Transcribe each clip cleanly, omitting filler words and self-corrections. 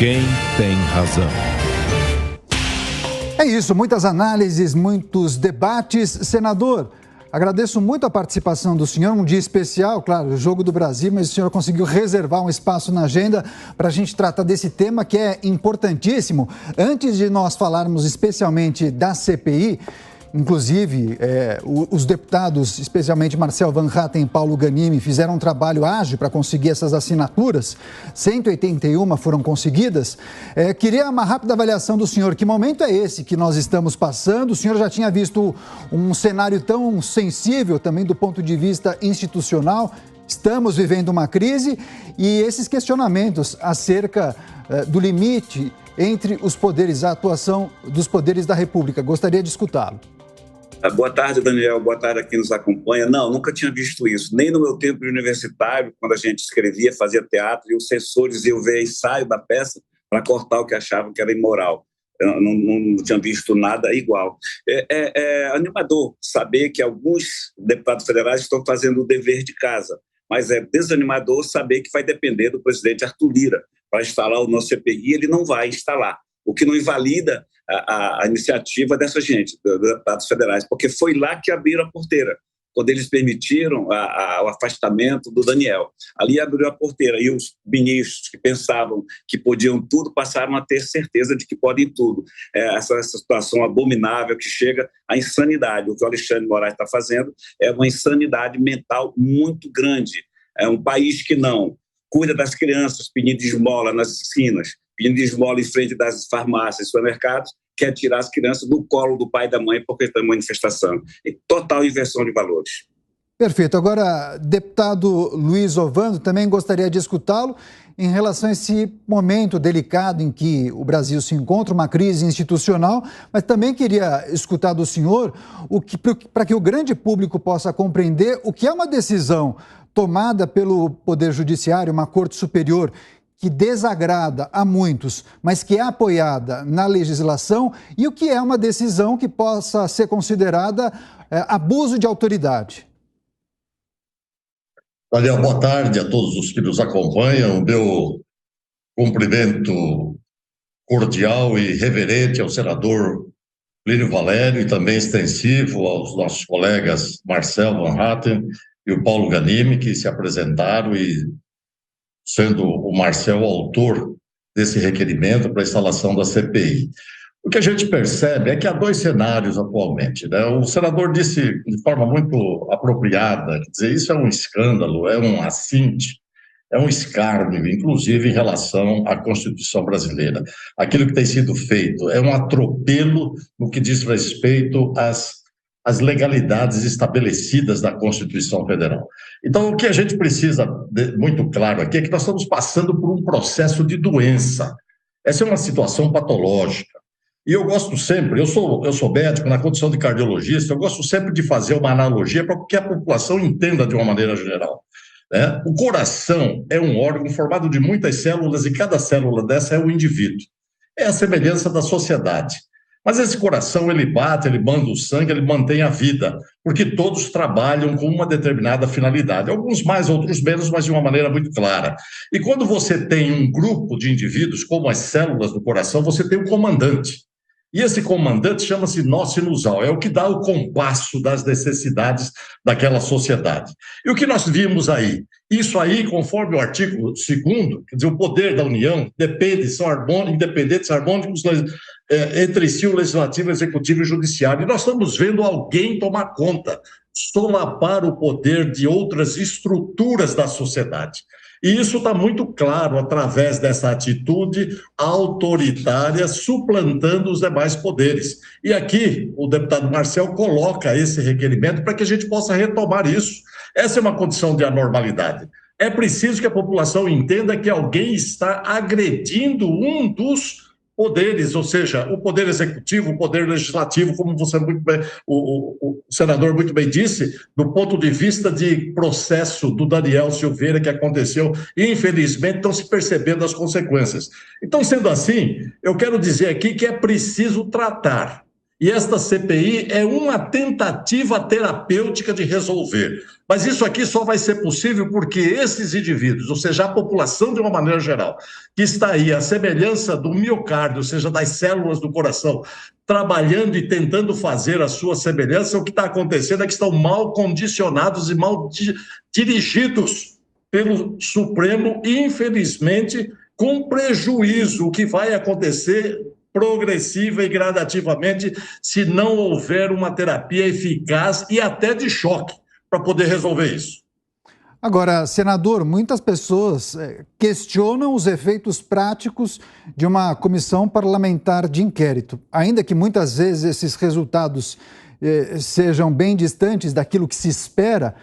Quem tem razão? É isso, muitas análises, muitos debates. Senador, agradeço muito a participação do senhor, um dia especial, claro, o Jogo do Brasil, mas o senhor conseguiu reservar um espaço na agenda para a gente tratar desse tema que é importantíssimo. Antes de nós falarmos especialmente da CPI, inclusive, os deputados, especialmente Marcel Van Hatten e Paulo Ganimi, fizeram um trabalho ágil para conseguir essas assinaturas. 181 foram conseguidas. Queria uma rápida avaliação do senhor. Que momento é esse que nós estamos passando? O senhor já tinha visto um cenário tão sensível também do ponto de vista institucional. Estamos vivendo uma crise e esses questionamentos acerca do limite entre os poderes, a atuação dos poderes da República. Gostaria de escutá-lo. Boa tarde, Daniel. Boa tarde a quem nos acompanha. Não, nunca tinha visto isso. Nem no meu tempo de universitário, quando a gente escrevia, fazia teatro, e os censores iam ver ensaio da peça para cortar o que achavam que era imoral. Eu não tinha visto nada igual. É animador saber que alguns deputados federais estão fazendo o dever de casa, mas é desanimador saber que vai depender do presidente Arthur Lira para instalar o nosso CPI. Ele não vai instalar, o que não invalida a iniciativa dessa gente, dos deputados federais, porque foi lá que abriram a porteira, quando eles permitiram o afastamento do Daniel. Ali abriu a porteira e os ministros que pensavam que podiam tudo passaram a ter certeza de que podem tudo. Essa situação abominável que chega à insanidade. O que o Alexandre de Moraes está fazendo é uma insanidade mental muito grande. É um país que não cuida das crianças pedindo esmola nas esquinas, pedindo esmola em frente das farmácias e supermercados, quer tirar as crianças do colo do pai e da mãe porque está em manifestação. E total inversão de valores. Perfeito. Agora, deputado Luiz Ovando, também gostaria de escutá-lo em relação a esse momento delicado em que o Brasil se encontra, uma crise institucional, mas também queria escutar do senhor para que o grande público possa compreender o que é uma decisão tomada pelo Poder Judiciário, uma Corte Superior, que desagrada a muitos, mas que é apoiada na legislação, e o que é uma decisão que possa ser considerada abuso de autoridade. Daniel, boa tarde a todos os que nos acompanham. Meu cumprimento cordial e reverente ao senador Plínio Valério e também extensivo aos nossos colegas Marcel Van Hatten e o Paulo Ganimi, que se apresentaram e sendo o Marcel o autor desse requerimento para a instalação da CPI. O que a gente percebe é que há dois cenários atualmente, né? O senador disse de forma muito apropriada, quer dizer, isso é um escândalo, é um assinte, é um escárnio, inclusive em relação à Constituição brasileira. Aquilo que tem sido feito é um atropelo no que diz respeito às legalidades estabelecidas da Constituição Federal. Então, o que a gente precisa, muito claro aqui, é que nós estamos passando por um processo de doença. Essa é uma situação patológica. E eu gosto sempre, eu sou médico na condição de cardiologista, eu gosto sempre de fazer uma analogia para que a população entenda de uma maneira geral, né? O coração é um órgão formado de muitas células e cada célula dessa é um indivíduo. É a semelhança da sociedade. Mas esse coração, ele bate, ele manda o sangue, ele mantém a vida, porque todos trabalham com uma determinada finalidade. Alguns mais, outros menos, mas de uma maneira muito clara. E quando você tem um grupo de indivíduos, como as células do coração, você tem um comandante. E esse comandante chama-se nó sinusal, é o que dá o compasso das necessidades daquela sociedade. E o que nós vimos aí? Isso aí, conforme o artigo 2º, quer dizer, o poder da União são independentes, harmônicos entre si, o Legislativo, o Executivo e o Judiciário. E nós estamos vendo alguém tomar conta, solapar o poder de outras estruturas da sociedade. E isso está muito claro através dessa atitude autoritária suplantando os demais poderes. E aqui o deputado Marcel coloca esse requerimento para que a gente possa retomar isso. Essa é uma condição de anormalidade. É preciso que a população entenda que alguém está agredindo um dos poderes, ou seja, o poder executivo, o poder legislativo, como você muito bem, o senador muito bem disse, do ponto de vista de processo do Daniel Silveira que aconteceu, e infelizmente estão se percebendo as consequências. Então, sendo assim, eu quero dizer aqui que é preciso tratar. E esta CPI é uma tentativa terapêutica de resolver. Mas isso aqui só vai ser possível porque esses indivíduos, ou seja, a população de uma maneira geral, que está aí, a semelhança do miocárdio, ou seja, das células do coração, trabalhando e tentando fazer a sua semelhança, o que está acontecendo é que estão mal condicionados e mal dirigidos pelo Supremo, e, infelizmente, com prejuízo. O que vai acontecer progressiva e gradativamente, se não houver uma terapia eficaz e até de choque para poder resolver isso. Agora, senador, muitas pessoas questionam os efeitos práticos de uma comissão parlamentar de inquérito, ainda que muitas vezes esses resultados sejam bem distantes daquilo que se espera.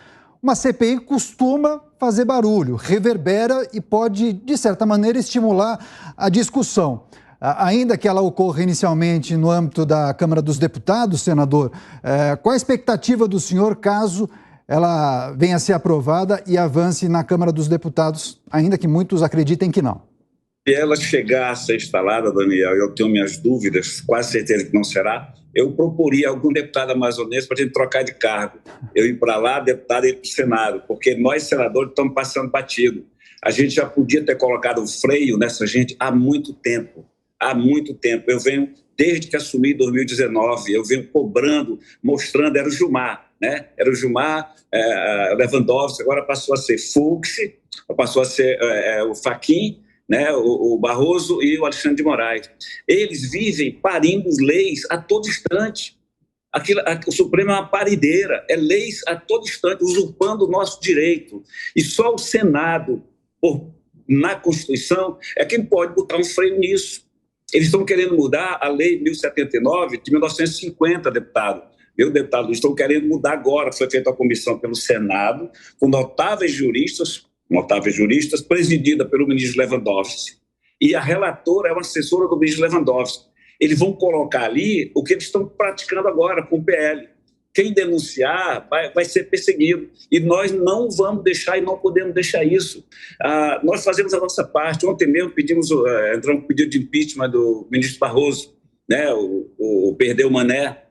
Uma CPI costuma fazer barulho, reverbera e pode, de certa maneira, estimular a discussão. Ainda que ela ocorra inicialmente no âmbito da Câmara dos Deputados, senador, qual a expectativa do senhor caso ela venha a ser aprovada e avance na Câmara dos Deputados, ainda que muitos acreditem que não? Se ela chegar a ser instalada, Daniel, eu tenho minhas dúvidas, quase certeza que não será, eu proporia algum deputado amazonense para a gente trocar de cargo. Eu ir para lá, deputado, e ir para o Senado, porque nós, senadores, estamos passando batido. A gente já podia ter colocado um freio nessa gente há muito tempo. Há muito tempo. Eu venho, desde que assumi em 2019, eu venho cobrando, mostrando, era o Gilmar, né? Era o Gilmar, Lewandowski, agora passou a ser Fux, passou a ser o Fachin, né? O Barroso e o Alexandre de Moraes. Eles vivem parindo leis a todo instante. O Supremo é uma parideira, é leis a todo instante, usurpando o nosso direito. E só o Senado, na Constituição, é quem pode botar um freio nisso. Eles estão querendo mudar a Lei 1079 de 1950, deputado. Eles estão querendo mudar agora. Foi feita a comissão pelo Senado, com notáveis juristas, presidida pelo ministro Lewandowski. E a relatora é uma assessora do ministro Lewandowski. Eles vão colocar ali o que eles estão praticando agora com o PL. Quem denunciar vai ser perseguido. E nós não vamos deixar e não podemos deixar isso. Nós fazemos a nossa parte. Ontem mesmo entramos com pedido de impeachment do ministro Barroso, né? o Perdeu Mané,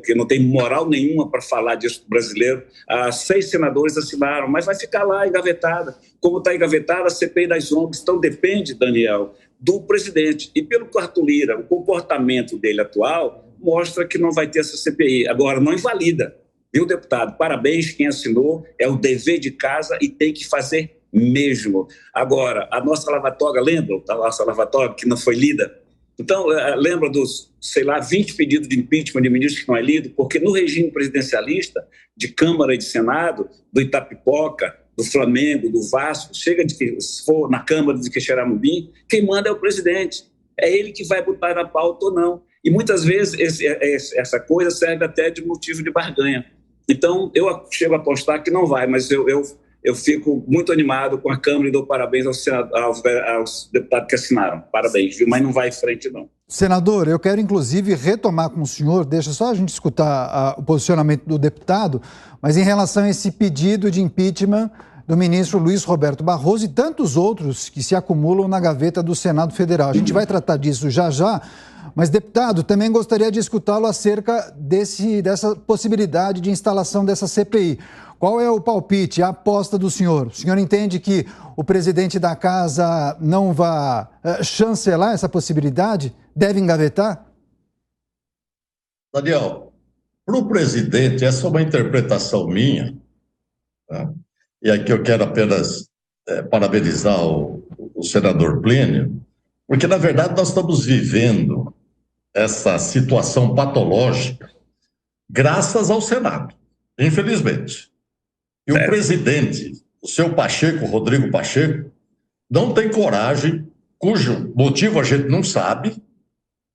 que não tem moral nenhuma para falar disso do brasileiro. 6 senadores assinaram, mas vai ficar lá engavetada. Como está engavetada a CPI das ONGs. Então depende, Daniel, do presidente. E pelo Arthur Lira, o comportamento dele atual mostra que não vai ter essa CPI. Agora, não invalida, viu, deputado? Parabéns, quem assinou, é o dever de casa e tem que fazer mesmo. Agora, a nossa lavatória, lembra da nossa lavatória que não foi lida? Então, lembra dos, 20 pedidos de impeachment de ministros que não é lido? Porque no regime presidencialista, de Câmara e de Senado, do Itapipoca, do Flamengo, do Vasco, se for na Câmara de Quixeramobim, quem manda é o presidente. É ele que vai botar na pauta ou não. E muitas vezes essa coisa serve até de motivo de barganha. Então, eu chego a apostar que não vai, mas eu fico muito animado com a Câmara e dou parabéns aos deputados que assinaram. Parabéns, viu? Mas não vai em frente, não. Senador, eu quero inclusive retomar com o senhor, deixa só a gente escutar o posicionamento do deputado, mas em relação a esse pedido de impeachment do ministro Luiz Roberto Barroso e tantos outros que se acumulam na gaveta do Senado Federal. A gente vai tratar disso já já, mas, deputado, também gostaria de escutá-lo acerca dessa possibilidade de instalação dessa CPI. Qual é o palpite, a aposta do senhor? O senhor entende que o presidente da casa não vai chancelar essa possibilidade? Deve engavetar? Daniel, para o presidente, essa é uma interpretação minha, tá? E aqui eu quero apenas parabenizar o senador Plínio, porque, na verdade, nós estamos vivendo essa situação patológica graças ao Senado, infelizmente. E o presidente, o seu Pacheco, Rodrigo Pacheco, não tem coragem, cujo motivo a gente não sabe,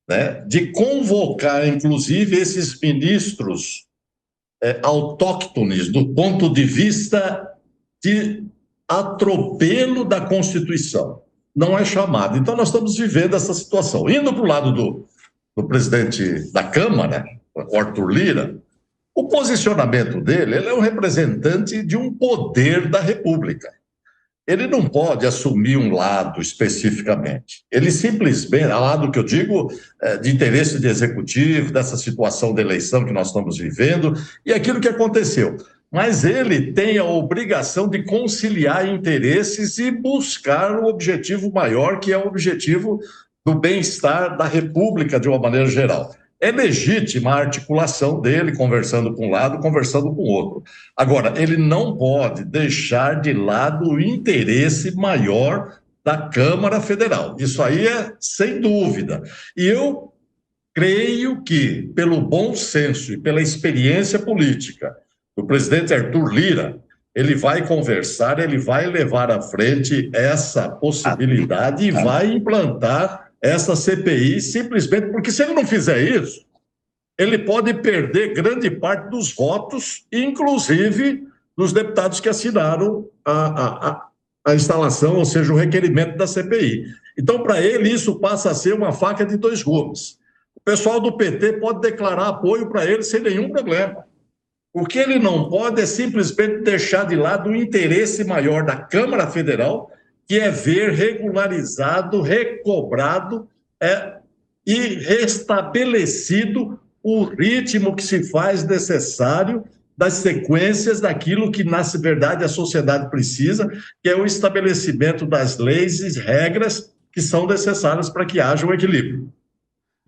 né, de convocar, inclusive, esses ministros autóctones do ponto de vista de atropelo da Constituição. Não é chamado. Então, nós estamos vivendo essa situação. Indo para o lado do presidente da Câmara, o Arthur Lira, o posicionamento dele, ele é um representante de um poder da República. ele não pode assumir um lado especificamente. Ele simplesmente, lado que eu digo, de interesse de executivo, dessa situação de eleição que nós estamos vivendo, e aquilo que aconteceu. Mas ele tem a obrigação de conciliar interesses e buscar o objetivo maior, que é o objetivo do bem-estar da República, de uma maneira geral. É legítima a articulação dele, conversando com um lado, conversando com o outro. Agora, ele não pode deixar de lado o interesse maior da Câmara Federal. Isso aí é sem dúvida. E eu creio que, pelo bom senso e pela experiência política do presidente Arthur Lira, ele vai conversar, ele vai levar à frente essa possibilidade e vai implantar essa CPI, simplesmente porque, se ele não fizer isso, ele pode perder grande parte dos votos, inclusive dos deputados que assinaram a instalação, ou seja, o requerimento da CPI. Então, para ele, isso passa a ser uma faca de dois gumes. O pessoal do PT pode declarar apoio para ele sem nenhum problema. O que ele não pode é simplesmente deixar de lado o interesse maior da Câmara Federal, que é ver regularizado, recobrado e restabelecido o ritmo que se faz necessário das sequências daquilo que, na verdade, a sociedade precisa, que é o estabelecimento das leis e regras que são necessárias para que haja um equilíbrio.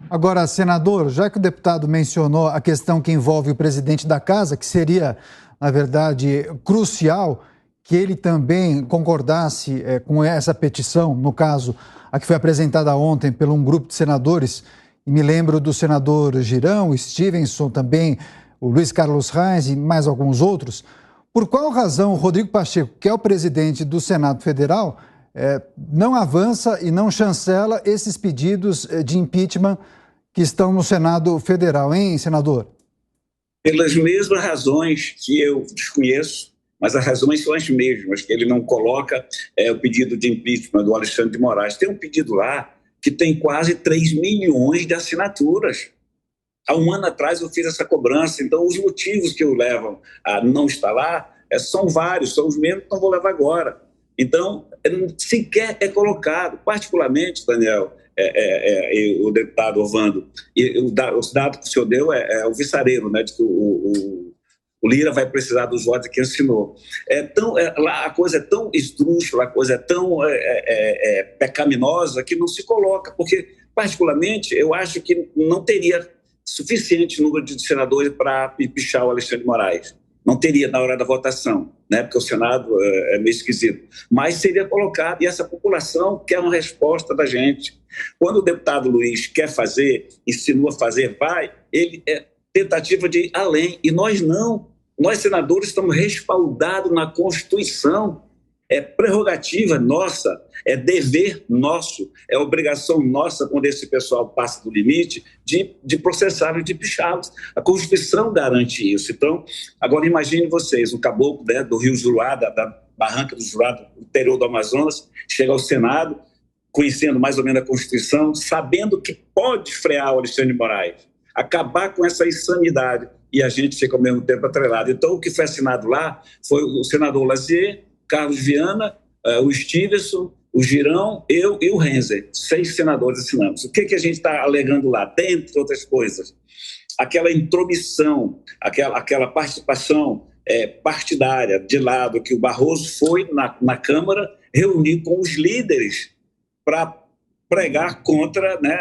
Agora, senador, já que o deputado mencionou a questão que envolve o presidente da casa, que seria, na verdade, crucial que ele também concordasse com essa petição, no caso, a que foi apresentada ontem por um grupo de senadores, e me lembro do senador Girão, o Stevenson, também o Luiz Carlos Reis e mais alguns outros. Por qual razão o Rodrigo Pacheco, que é o presidente do Senado Federal, não avança e não chancela esses pedidos de impeachment que estão no Senado Federal, hein, senador? Pelas mesmas razões que eu desconheço, mas as razões são as mesmas, que ele não coloca o pedido de impeachment do Alexandre de Moraes. Tem um pedido lá que tem quase 3 milhões de assinaturas. Há um ano atrás eu fiz essa cobrança, então os motivos que o levam a não estar lá são vários, são os mesmos que não vou levar agora. Então, sequer é colocado, particularmente, Daniel, o deputado Orvando, e o dado que o senhor deu é o viçareiro, né, de que o Lira vai precisar dos votos que assinou. Lá a coisa é tão esdrúxula, a coisa é tão pecaminosa que não se coloca, porque, particularmente, eu acho que não teria suficiente número de senadores para pichar o Alexandre de Moraes. Não teria na hora da votação, né? Porque o Senado é meio esquisito. Mas seria colocado, e essa população quer uma resposta da gente. Quando o deputado Luiz quer fazer, insinua fazer, ele é tentativa de ir além. E nós não. Nós, senadores, estamos respaldados na Constituição. É prerrogativa nossa, é dever nosso, é obrigação nossa, quando esse pessoal passa do limite, de processá-los, de pichá-los. A Constituição garante isso. Então, agora imagine vocês, um caboclo, né, do Rio Juruá, da Barranca do Juruá, do interior do Amazonas, chega ao Senado, conhecendo mais ou menos a Constituição, sabendo que pode frear o Alexandre de Moraes, acabar com essa insanidade, e a gente fica ao mesmo tempo atrelado. Então, o que foi assinado lá foi o senador Lazier, Carlos Viana, o Stevenson, o Girão, eu e o Renzer, 6 senadores assinamos. O que a gente está alegando lá? Dentre outras coisas, aquela intromissão, aquela participação partidária de lado que o Barroso foi na Câmara reunir com os líderes para pregar contra, né,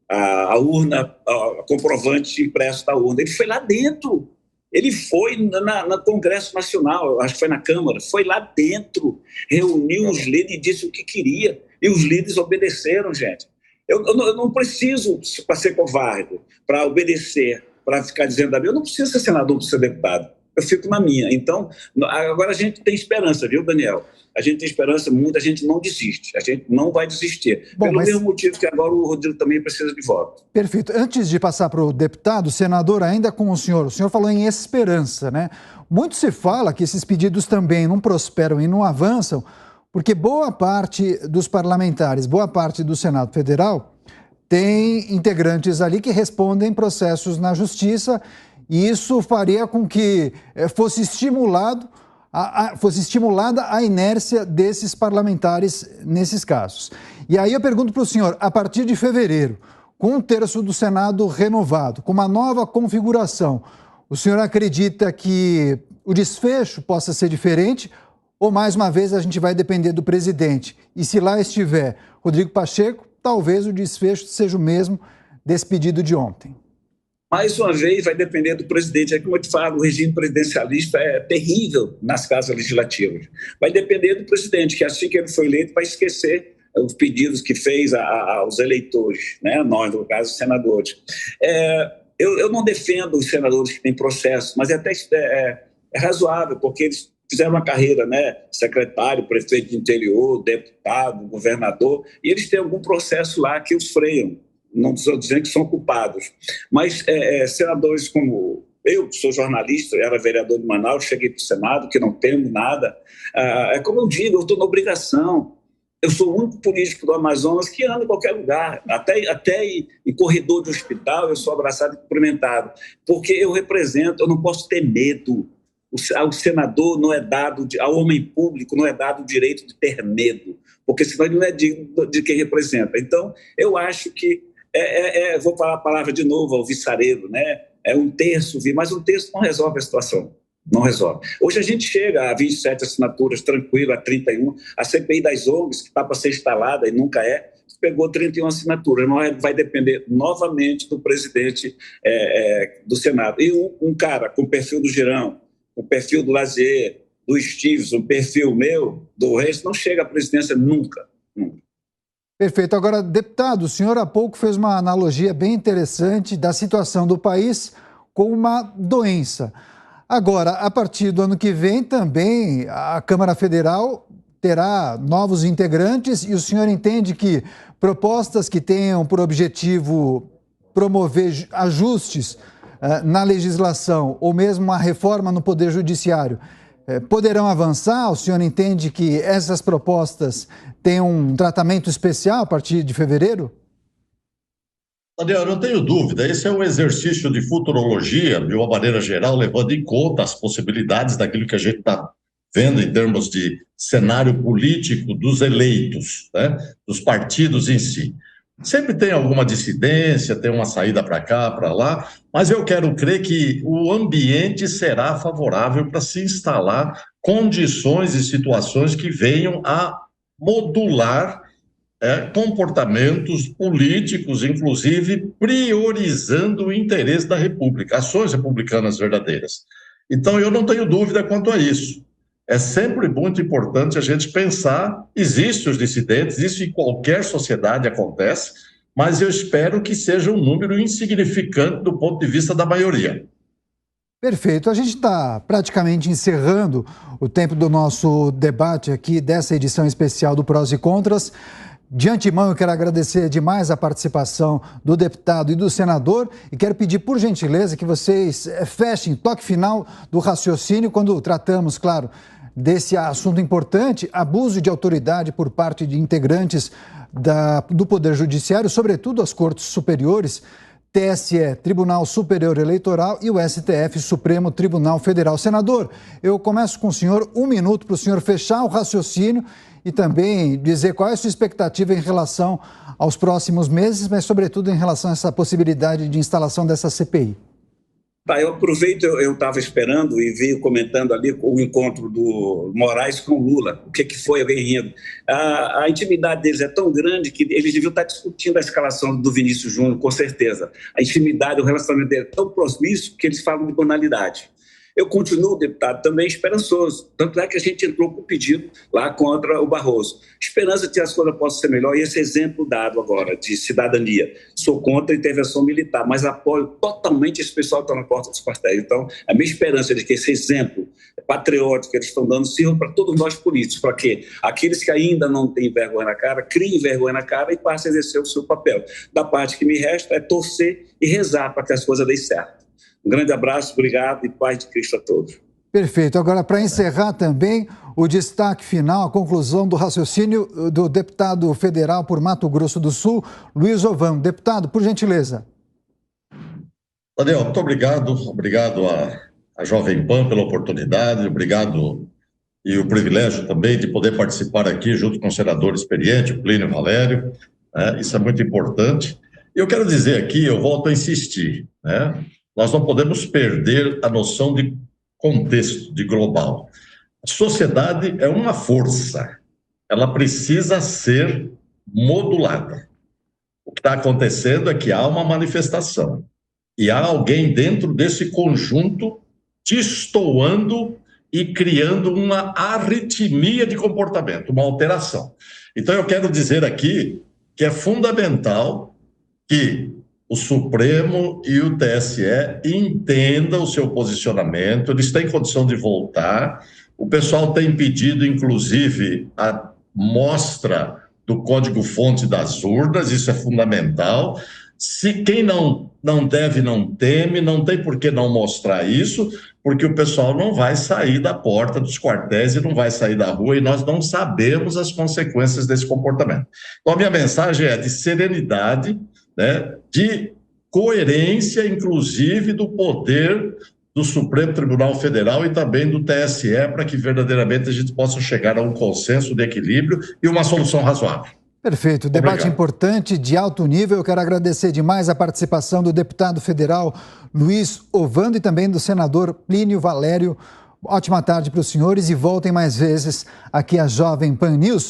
a urna, a comprovante impresso da urna. Ele foi lá dentro. Ele foi no Congresso Nacional, acho que foi na Câmara, foi lá dentro, reuniu os líderes e disse o que queria. E os líderes obedeceram, gente. Eu não preciso, para ser covarde, para obedecer, para ficar dizendo a mim, eu não preciso ser senador para ser deputado. Eu fico na minha. Então, agora a gente tem esperança, viu, Daniel? A gente tem esperança, muita gente não desiste. A gente não vai desistir. Bom, pelo mesmo motivo que agora o Rodrigo também precisa de voto. Perfeito. Antes de passar para o deputado, senador, ainda com o senhor falou em esperança, né? Muito se fala que esses pedidos também não prosperam e não avançam, porque boa parte dos parlamentares, boa parte do Senado Federal tem integrantes ali que respondem processos na Justiça, e isso faria com que fosse estimulado fosse estimulada a inércia desses parlamentares nesses casos. E aí eu pergunto para o senhor, a partir de fevereiro, com 1/3 do Senado renovado, com uma nova configuração, o senhor acredita que o desfecho possa ser diferente ou, mais uma vez, a gente vai depender do presidente? E se lá estiver Rodrigo Pacheco, talvez o desfecho seja o mesmo desse pedido de ontem. Mais uma vez, vai depender do presidente. É como eu te falo, o regime presidencialista é terrível nas casas legislativas. Vai depender do presidente, que assim que ele foi eleito, vai esquecer os pedidos que fez aos eleitores, né? Nós, no caso, os senadores. Eu não defendo os senadores que têm processo, mas é razoável, porque eles fizeram uma carreira, né? Secretário, prefeito de interior, deputado, governador, e eles têm algum processo lá que os freiam. Não estou dizendo que são culpados, mas senadores como eu, que sou jornalista, era vereador de Manaus, cheguei para o Senado, que não temo nada, é como eu digo, eu estou na obrigação. Eu sou o único político do Amazonas que anda em qualquer lugar, até em corredor de hospital eu sou abraçado e cumprimentado, porque eu represento, eu não posso ter medo. Ao senador não é dado, ao homem público não é dado o direito de ter medo, porque senão ele não é digno de quem representa. Então, eu acho que, vou falar a palavra de novo ao viçareiro, né? É 1/3, mas 1/3 não resolve a situação. Não resolve. Hoje a gente chega a 27 assinaturas, tranquilo, a 31. A CPI das ONGs, que está para ser instalada e nunca pegou 31 assinaturas. Não vai depender novamente do presidente do Senado. E um cara com o perfil do Girão, o perfil do Lazier, do Stives, o perfil meu, do Reis, não chega à presidência nunca. Perfeito. Agora, deputado, o senhor há pouco fez uma analogia bem interessante da situação do país com uma doença. Agora, a partir do ano que vem, também a Câmara Federal terá novos integrantes e o senhor entende que propostas que tenham por objetivo promover ajustes na legislação ou mesmo uma reforma no Poder Judiciário poderão avançar? O senhor entende que essas propostas têm um tratamento especial a partir de fevereiro? Daniel, eu não tenho dúvida, esse é um exercício de futurologia, de uma maneira geral, levando em conta as possibilidades daquilo que a gente está vendo em termos de cenário político dos eleitos, né, dos partidos em si. Sempre tem alguma dissidência, tem uma saída para cá, para lá, mas eu quero crer que o ambiente será favorável para se instalar condições e situações que venham a modular comportamentos políticos, inclusive priorizando o interesse da República, ações republicanas verdadeiras. Então, eu não tenho dúvida quanto a isso. É sempre muito importante a gente pensar, existem os dissidentes, isso em qualquer sociedade acontece, mas eu espero que seja um número insignificante do ponto de vista da maioria. Perfeito. A gente está praticamente encerrando o tempo do nosso debate aqui, dessa edição especial do Prós e Contras. De antemão, eu quero agradecer demais a participação do deputado e do senador e quero pedir, por gentileza, que vocês fechem toque final do raciocínio quando tratamos, claro, desse assunto importante, abuso de autoridade por parte de integrantes do Poder Judiciário, sobretudo as Cortes Superiores, TSE, Tribunal Superior Eleitoral, e o STF, Supremo Tribunal Federal. Senador, eu começo com o senhor, 1 minuto para o senhor fechar o raciocínio e também dizer qual é a sua expectativa em relação aos próximos meses, mas sobretudo em relação a essa possibilidade de instalação dessa CPI. Tá, eu aproveito, eu estava esperando e vi comentando ali o encontro do Moraes com Lula. O que foi alguém rindo? A intimidade deles é tão grande que eles deviam estar discutindo a escalação do Vinícius Júnior, com certeza. A intimidade, o relacionamento dele é tão próximo isso que eles falam de banalidade. Eu continuo, deputado, também esperançoso. Tanto é que a gente entrou com o pedido lá contra o Barroso. Esperança de que as coisas possam ser melhor. E esse exemplo dado agora de cidadania. Sou contra a intervenção militar, mas apoio totalmente esse pessoal que está na porta dos quartéis. Então, a minha esperança é de que esse exemplo patriótico que eles estão dando sirva para todos nós políticos, para que aqueles que ainda não têm vergonha na cara, criem vergonha na cara e passem a exercer o seu papel. Da parte que me resta é torcer e rezar para que as coisas deem certo. Um grande abraço, obrigado e paz de Cristo a todos. Perfeito. Agora, para encerrar também, o destaque final, a conclusão do raciocínio do deputado federal por Mato Grosso do Sul, Luiz Ovão. Deputado, por gentileza. Daniel, muito obrigado. Obrigado à Jovem Pan pela oportunidade. Obrigado e o privilégio também de poder participar aqui junto com o senador experiente, o Plínio Valério, né? Isso é muito importante. E eu quero dizer aqui, eu volto a insistir, né? Nós não podemos perder a noção de contexto, de global. A sociedade é uma força, ela precisa ser modulada. O que está acontecendo é que há uma manifestação e há alguém dentro desse conjunto destoando e criando uma arritmia de comportamento, uma alteração. Então, eu quero dizer aqui que é fundamental que o Supremo e o TSE entendam o seu posicionamento, eles têm condição de voltar. O pessoal tem pedido, inclusive, a mostra do código-fonte das urnas, isso é fundamental. Se quem não deve, não teme, não tem por que não mostrar isso, porque o pessoal não vai sair da porta dos quartéis e não vai sair da rua, e nós não sabemos as consequências desse comportamento. Então, a minha mensagem é de serenidade, né, de coerência, inclusive, do poder do Supremo Tribunal Federal e também do TSE, para que verdadeiramente a gente possa chegar a um consenso de equilíbrio e uma solução razoável. Perfeito. Debate importante, de alto nível. Eu quero agradecer demais a participação do deputado federal Luiz Ovando e também do senador Plínio Valério. Ótima tarde para os senhores e voltem mais vezes aqui à Jovem Pan News.